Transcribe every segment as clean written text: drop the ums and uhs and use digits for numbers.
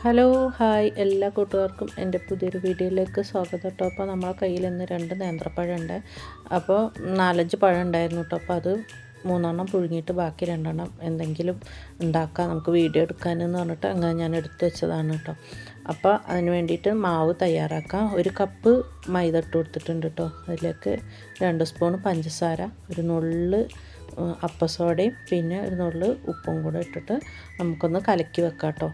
Hello hi എല്ലാ കൂട്ടുകാർക്കും എൻ്റെ പുതിയൊരു വീഡിയോയിലേക്ക് സ്വാഗതം കേട്ടോ. അപ്പോൾ നമ്മളെ കയ്യിൽ ഇന്ന് 2 നേന്ത്രപ്പഴം ഉണ്ട്. അപ്പോൾ 4-5 പഴം ഉണ്ടായിരുന്നു കേട്ടോ. അപ്പോൾ അത് 3 പുഴുങ്ങിയിട്ട് ബാക്കി 2 എന്തെങ്കിലും ഉണ്ടാക്കാം, നമുക്ക് വീഡിയോ എടുക്കാനെന്ന് പറഞ്ഞിട്ട് അങ്ങനെ ഞാൻ എടുത്ത് വെച്ചതാണ് കേട്ടോ. അപ്പോൾ അതിന് വേണ്ടിയിട്ട് മാവ് തയ്യാറാക്കാം. 1 കപ്പ് മൈദ ഇട്ട് കൊടുത്തിട്ടുണ്ട് കേട്ടോ. അതിലേക്ക് 2 സ്പൂൺ പഞ്ചസാര, ഒരു നുള്ള് അപ്പസോഡയും പിന്നെ ഒരു നുള്ള് ഉപ്പും കൂടെ ഇട്ടിട്ട് നമുക്കൊന്ന് കലക്കി വെക്കാം കേട്ടോ.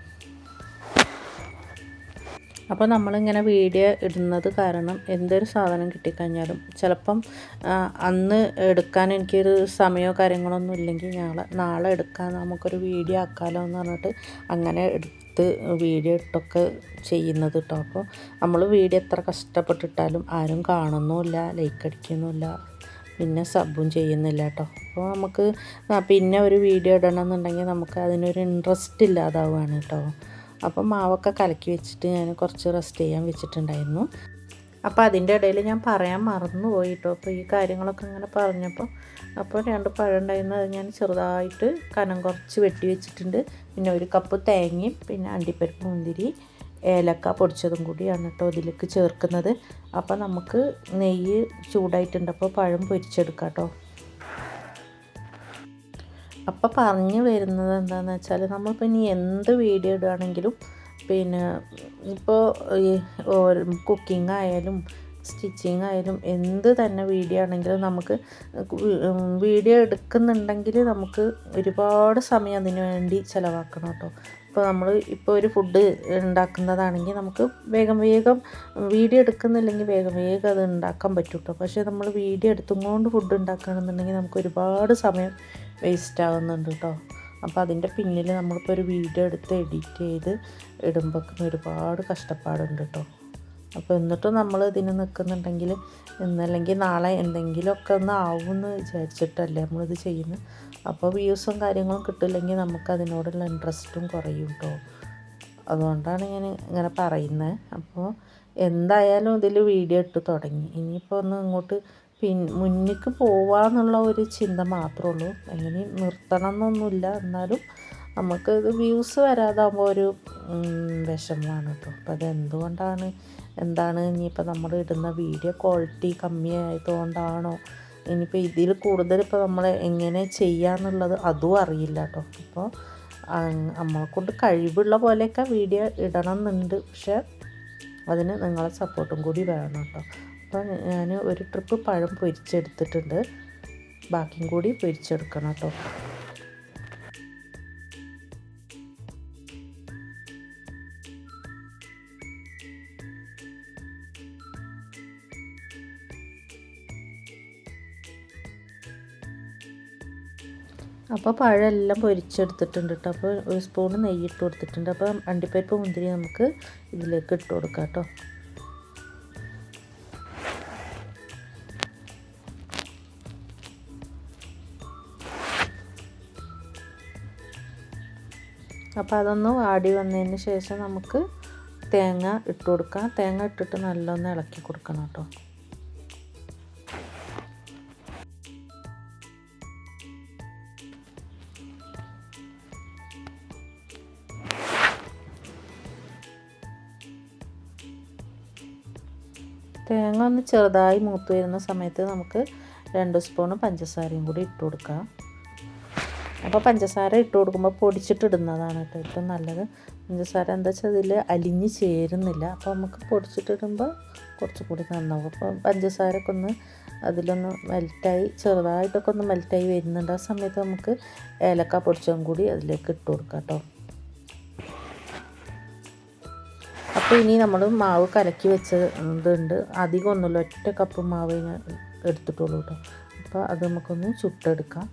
അപ്പോൾ നമ്മളിങ്ങനെ വീഡിയോ ഇടുന്നത് കാരണം എന്തൊരു സാധനം കിട്ടിക്കഴിഞ്ഞാലും ചിലപ്പം അന്ന് എടുക്കാൻ എനിക്കൊരു സമയമോ കാര്യങ്ങളൊന്നും ഇല്ലെങ്കിൽ നാളെ എടുക്കാൻ നമുക്കൊരു വീഡിയോ ആക്കാമല്ലോ എന്ന് പറഞ്ഞിട്ട് അങ്ങനെ എടുത്ത് വീഡിയോ ഇട്ടൊക്കെ ചെയ്യുന്നത് കേട്ടോ. അപ്പോൾ നമ്മൾ വീഡിയോ എത്ര കഷ്ടപ്പെട്ടിട്ടാലും ആരും കാണുന്നുമില്ല, ലൈക്ക് അടിക്കുന്നുമില്ല, പിന്നെ സബും ചെയ്യുന്നില്ല കേട്ടോ. അപ്പോൾ നമുക്ക് പിന്നെ ഒരു വീഡിയോ ഇടണം എന്നുണ്ടെങ്കിൽ നമുക്ക് അതിനൊരു ഇൻട്രസ്റ്റ് ഇല്ലാതാവുകയാണ് കേട്ടോ. അപ്പം മാവൊക്കെ കലക്കി വെച്ചിട്ട് ഞാൻ കുറച്ച് റെസ്റ്റ് ചെയ്യാൻ വെച്ചിട്ടുണ്ടായിരുന്നു. അപ്പോൾ അതിൻ്റെ ഇടയിൽ ഞാൻ പറയാൻ മറന്നുപോയി കേട്ടോ. അപ്പോൾ ഈ കാര്യങ്ങളൊക്കെ ഇങ്ങനെ പറഞ്ഞപ്പോൾ 2 പഴം ഉണ്ടായിരുന്നു, അത് ഞാൻ ചെറുതായിട്ട് കനം കുറച്ച് വെട്ടി വെച്ചിട്ടുണ്ട്. പിന്നെ 1 കപ്പ് തേങ്ങയും പിന്നെ അണ്ടിപ്പരിപ്പ്, മുന്തിരി, ഏലക്ക പൊടിച്ചതും കൂടിയാണ് കേട്ടോ ഇതിലേക്ക് ചേർക്കുന്നത്. അപ്പോൾ നമുക്ക് നെയ്യ് ചൂടായിട്ടുണ്ട്, അപ്പോൾ പഴം പൊരിച്ചെടുക്കാം കേട്ടോ. അപ്പോൾ പറഞ്ഞു വരുന്നത് എന്താണെന്ന് വെച്ചാൽ, നമ്മളിപ്പോൾ ഇനി എന്ത് വീഡിയോ ഇടുകയാണെങ്കിലും പിന്നെ ഇപ്പോൾ ഈ കുക്കിംഗ് ആയാലും സ്റ്റിച്ചിങ് ആയാലും എന്ത് തന്നെ വീഡിയോ ആണെങ്കിലും നമുക്ക് വീഡിയോ എടുക്കുന്നുണ്ടെങ്കിൽ നമുക്ക് ഒരുപാട് സമയം അതിന് വേണ്ടി ചിലവാക്കണം കേട്ടോ. ഇപ്പോൾ നമ്മൾ ഒരു ഫുഡ് ഉണ്ടാക്കുന്നതാണെങ്കിൽ നമുക്ക് വേഗം വീഡിയോ എടുക്കുന്നില്ലെങ്കിൽ വേഗം അത് ഉണ്ടാക്കാൻ പറ്റും കേട്ടോ. പക്ഷേ നമ്മൾ വീഡിയോ എടുത്തുകൊണ്ട് ഫുഡ് ഉണ്ടാക്കുകയാണെന്നുണ്ടെങ്കിൽ നമുക്ക് ഒരുപാട് സമയം വേസ്റ്റ് ആകുന്നുണ്ട് കേട്ടോ. അപ്പോൾ അതിൻ്റെ പിന്നിൽ നമ്മളിപ്പോൾ ഒരു വീഡിയോ എടുത്ത് എഡിറ്റ് ചെയ്ത് ഇടുമ്പോഴേക്കും ഒരുപാട് കഷ്ടപ്പാടുണ്ട് കേട്ടോ. അപ്പോൾ എന്നിട്ടും നമ്മൾ ഇതിന് നിൽക്കുന്നുണ്ടെങ്കിൽ ഇന്നല്ലെങ്കിൽ നാളെ എന്തെങ്കിലുമൊക്കെ ഒന്ന് ആവുമെന്ന് വിചാരിച്ചിട്ടല്ലേ നമ്മളിത് ചെയ്യുന്നത്. അപ്പോൾ വ്യൂസും കാര്യങ്ങളും കിട്ടില്ലെങ്കിൽ നമുക്ക് അതിനോടുള്ള ഇൻട്രസ്റ്റും കുറയും കേട്ടോ. അതുകൊണ്ടാണ് ഞാൻ ഇങ്ങനെ പറയുന്നത്. അപ്പോൾ എന്തായാലും ഇതിൽ വീഡിയോ ഇട്ട് തുടങ്ങി, ഇനിയിപ്പോൾ ഒന്ന് ഇങ്ങോട്ട് മുന്നിലേക്ക് പോവാന്നുള്ള ഒരു ചിന്ത മാത്രമേ ഉള്ളൂ. എങ്ങനെ നിർത്തണം എന്നൊന്നുമില്ല, എന്നാലും നമുക്ക് ഇത് വ്യൂസ് വരാതാകുമ്പോൾ ഒരു വിഷമമാണ് കേട്ടോ. അപ്പോൾ എന്താണ് ഇനിയിപ്പോൾ നമ്മൾ ഇടുന്ന വീഡിയോ ക്വാളിറ്റി കമ്മിയായതുകൊണ്ടാണോ, ഇനിയിപ്പോൾ ഇതിൽ കൂടുതൽ ഇപ്പോൾ നമ്മൾ എങ്ങനെ ചെയ്യാന്നുള്ളത് അതും അറിയില്ല കേട്ടോ. അപ്പോൾ നമ്മളെക്കൊണ്ട് കഴിവുള്ള പോലെയൊക്കെ വീഡിയോ ഇടണം എന്നുണ്ട്, പക്ഷേ അതിന് നിങ്ങളെ സപ്പോർട്ടും കൂടി വേണം കേട്ടോ. അപ്പോൾ ഞാൻ 1 ട്രിപ്പ് പഴം പൊരിച്ചെടുത്തിട്ടുണ്ട്, ബാക്കിയും കൂടി പൊരിച്ചെടുക്കണം കേട്ടോ. അപ്പോൾ പഴം എല്ലാം പൊരിച്ചെടുത്തിട്ടുണ്ട് കേട്ടോ. അപ്പോൾ 1 സ്പൂൺ നെയ്യ് ഇട്ട് കൊടുത്തിട്ടുണ്ട്. അപ്പോൾ അണ്ടിപ്പരിപ്പ്, മുന്തിരി നമുക്ക് ഇതിലേക്ക് ഇട്ട് കൊടുക്കാം കേട്ടോ. അപ്പോൾ അതൊന്ന് വാടി വന്നതിന് ശേഷം നമുക്ക് തേങ്ങ ഇട്ട് കൊടുക്കാം. തേങ്ങ ഇട്ടിട്ട് നല്ലൊന്ന് ഇളക്കി കൊടുക്കണം കേട്ടോ. തേങ്ങ ഒന്ന് ചെറുതായി മൂത്ത് വരുന്ന സമയത്ത് നമുക്ക് 2 സ്പൂൺ പഞ്ചസാരയും കൂടി ഇട്ട് കൊടുക്കാം. അപ്പോൾ പഞ്ചസാര ഇട്ട് കൊടുക്കുമ്പോൾ പൊടിച്ചിട്ടിടുന്നതാണ് കേട്ടോ ഏറ്റവും നല്ലത്. പഞ്ചസാര എന്താ വെച്ചാൽ അതിൽ അലിഞ്ഞ് ചേരുന്നില്ല, അപ്പോൾ നമുക്ക് പൊടിച്ചിട്ടിടുമ്പോൾ കുറച്ചുകൂടി നന്നാവും. അപ്പോൾ പഞ്ചസാരയൊക്കെ ഒന്ന് അതിലൊന്ന് മെൽറ്റായി ചെറുതായിട്ടൊക്കെ ഒന്ന് മെൽറ്റായി വരുന്നുണ്ട്. ആ സമയത്ത് നമുക്ക് ഏലക്ക പൊടിച്ചതും കൂടി അതിലേക്ക് ഇട്ട് കൊടുക്കാം കേട്ടോ. അപ്പോൾ ഇനി നമ്മൾ മാവ് കലക്കി വെച്ചതുണ്ട്, അധികം ഒന്നുമില്ല, 1 കപ്പ് മാവ് ഞാൻ എടുത്തിട്ടുള്ളൂ കേട്ടോ. അപ്പോൾ അത് നമുക്കൊന്ന് ചുട്ടെടുക്കാം.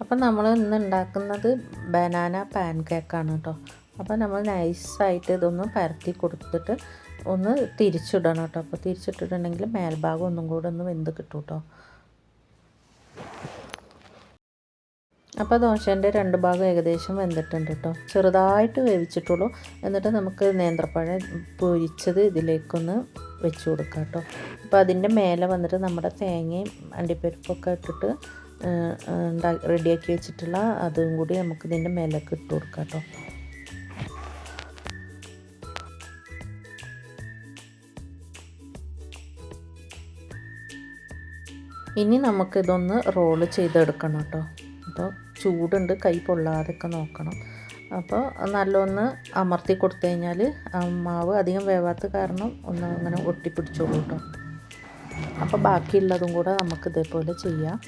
അപ്പം നമ്മൾ ഇന്ന് ഉണ്ടാക്കുന്നത് ബനാന പാൻ കേക്കാണ് കേട്ടോ. അപ്പോൾ നമ്മൾ നൈസായിട്ട് ഇതൊന്ന് പരത്തി കൊടുത്തിട്ട് ഒന്ന് തിരിച്ചിടണം കേട്ടോ. അപ്പോൾ തിരിച്ചിട്ടിട്ടുണ്ടെങ്കിൽ മേൽഭാഗം ഒന്നും കൂടെ ഒന്ന് വെന്ത് കിട്ടും കേട്ടോ. അപ്പോൾ ദോശേൻ്റെ 2 ഭാഗം ഏകദേശം വെന്തിട്ടുണ്ട് കേട്ടോ, ചെറുതായിട്ട് വേവിച്ചിട്ടുള്ളൂ. എന്നിട്ട് നമുക്ക് നേന്ത്രപ്പഴം പൊരിച്ചത് ഇതിലേക്കൊന്ന് വെച്ച് കൊടുക്കാം കേട്ടോ. അപ്പോൾ അതിൻ്റെ മേലെ വന്നിട്ട് നമ്മുടെ തേങ്ങയും അണ്ടിപ്പരിപ്പൊക്കെ ഇട്ടിട്ട് റെഡിയാക്കി വെച്ചിട്ടുള്ള അതും കൂടി നമുക്ക് ഇതിൻ്റെ മേലേക്ക് ഇട്ട് കൊടുക്കാം കേട്ടോ. ഇനി നമുക്കിതൊന്ന് റോള് ചെയ്തെടുക്കണം കേട്ടോ. അപ്പോൾ ചൂടുണ്ട്, കൈ പൊള്ളാതൊക്കെ നോക്കണം. അപ്പോൾ നല്ലൊന്ന് അമർത്തി കൊടുത്തു കഴിഞ്ഞാൽ മാവ് അധികം വേവാത്ത കാരണം ഒന്ന് അങ്ങനെ ഒട്ടിപ്പിടിച്ചോളൂ കേട്ടോ. അപ്പോൾ ബാക്കിയുള്ളതും കൂടെ നമുക്ക് ഇതേപോലെ ചെയ്യാം.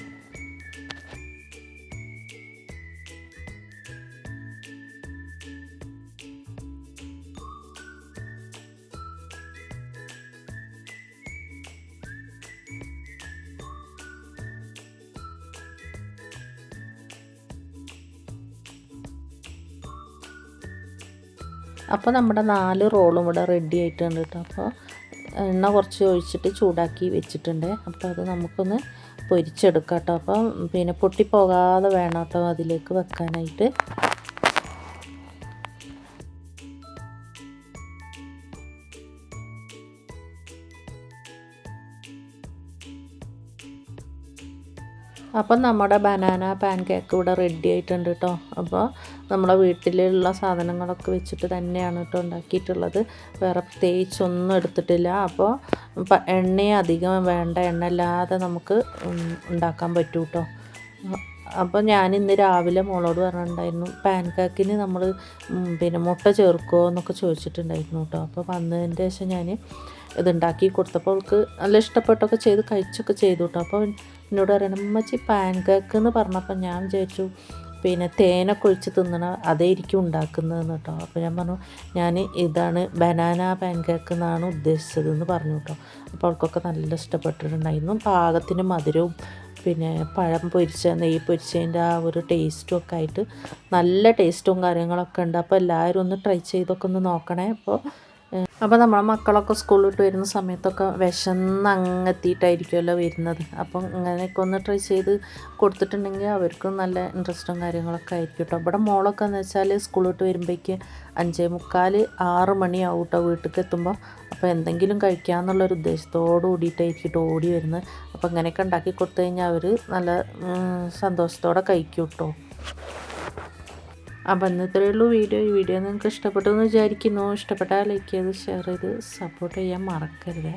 അപ്പോൾ നമ്മുടെ 4 റോളും ഇവിടെ റെഡി ആയിട്ടുണ്ട് കേട്ടോ. അപ്പോൾ എണ്ണ കുറച്ച് ഒഴിച്ചിട്ട് ചൂടാക്കി വെച്ചിട്ടുണ്ട്. അപ്പോൾ അത് നമുക്കൊന്ന് പൊരിച്ചെടുക്കാം കേട്ടോ. അപ്പം പിന്നെ പൊട്ടിപ്പോകാതെ വേണം കേട്ടോ അതിലേക്ക് വെക്കാനായിട്ട്. അപ്പം നമ്മുടെ ബനാന പാൻ കേക്ക് ഇവിടെ റെഡി ആയിട്ടുണ്ട് കേട്ടോ. അപ്പോൾ നമ്മളെ വീട്ടിലുള്ള സാധനങ്ങളൊക്കെ വെച്ചിട്ട് തന്നെയാണ് കേട്ടോ ഉണ്ടാക്കിയിട്ടുള്ളത്. വേറെ പ്രത്യേകിച്ചൊന്നും എടുത്തിട്ടില്ല. അപ്പോൾ എണ്ണയും അധികം വേണ്ട, എണ്ണ ഇല്ലാതെ നമുക്ക് ഉണ്ടാക്കാൻ പറ്റും കേട്ടോ. അപ്പോൾ ഞാൻ ഇന്ന് രാവിലെ മോളോട് പറഞ്ഞിട്ടുണ്ടായിരുന്നു പാൻ കേക്കിന് നമ്മൾ പിന്നെ മുട്ട ചേർക്കുമോ എന്നൊക്കെ ചോദിച്ചിട്ടുണ്ടായിരുന്നു കേട്ടോ. അപ്പോൾ വന്നതിൻ്റെ ശേഷം ഞാൻ ഇതുണ്ടാക്കി കൊടുത്തപ്പോൾ അവൾക്ക് നല്ല ഇഷ്ടപ്പെട്ടൊക്കെ ചെയ്ത് കഴിച്ചൊക്കെ ചെയ്തു കേട്ടോ. അപ്പോൾ എന്നോട് പറയണം അമ്മച്ചി പാൻ കേക്ക് എന്ന് പറഞ്ഞപ്പോൾ ഞാൻ വിചാരിച്ചു പിന്നെ തേനൊക്കെ ഒഴിച്ച് തിന്നണ അതായിരിക്കും ഉണ്ടാക്കുന്നതെന്ന് കേട്ടോ. അപ്പോൾ ഞാൻ പറഞ്ഞു ഞാൻ ഇതാണ് ബനാന പാൻ കേക്ക് എന്നാണ് ഉദ്ദേശിച്ചതെന്ന് പറഞ്ഞു കേട്ടോ. അപ്പോൾ അവൾക്കൊക്കെ നല്ല ഇഷ്ടപ്പെട്ടിട്ടുണ്ടായിരുന്നു. പാകത്തിന് മധുരവും പിന്നെ പഴം പൊരിച്ച നെയ്യ് പൊരിച്ചതിൻ്റെ ആ ഒരു ടേസ്റ്റും ഒക്കെ ആയിട്ട് നല്ല ടേസ്റ്റും കാര്യങ്ങളൊക്കെ ഉണ്ട്. അപ്പോൾ എല്ലാവരും ഒന്ന് ട്രൈ ചെയ്തൊക്കെ ഒന്ന് നോക്കണേ. അപ്പോൾ നമ്മളെ മക്കളൊക്കെ സ്കൂളിൽ വിട്ട് വരുന്ന സമയത്തൊക്കെ വിശന്ന് അങ്ങെത്തിയിട്ടായിരിക്കുമല്ലോ വരുന്നത്. അപ്പം ഇങ്ങനെയൊക്കെ ഒന്ന് ട്രൈ ചെയ്ത് കൊടുത്തിട്ടുണ്ടെങ്കിൽ അവർക്കും നല്ല ഇൻട്രസ്റ്റും കാര്യങ്ങളൊക്കെ ആയിരിക്കും കേട്ടോ. ഇവിടെ മോളൊക്കെ എന്ന് വെച്ചാൽ സ്കൂളിൽ വിട്ട് വരുമ്പോഴേക്ക് 5:45 6 മണിയാവും കേട്ടോ വീട്ടിലേക്ക് എത്തുമ്പോൾ. അപ്പോൾ എന്തെങ്കിലും കഴിക്കാമെന്നുള്ളൊരു ഉദ്ദേശത്തോട് കൂടിയിട്ടായിരിക്കും ഓടി വരുന്നത്. അപ്പോൾ ഇങ്ങനെയൊക്കെ ഉണ്ടാക്കി കൊടുത്തു കഴിഞ്ഞാൽ അവർ നല്ല സന്തോഷത്തോടെ കഴിക്കും കേട്ടോ. അപ്പോൾ ഇന്നത്രയേ ഉള്ളൂ വീഡിയോ. ഈ വീഡിയോ നിങ്ങൾക്ക് ഇഷ്ടപ്പെട്ടു എന്ന് വിചാരിക്കുന്നു. ഇഷ്ടപ്പെട്ടാൽ ലൈക്ക് ചെയ്ത് ഷെയർ ചെയ്ത് സപ്പോർട്ട് ചെയ്യാൻ മറക്കരുത്.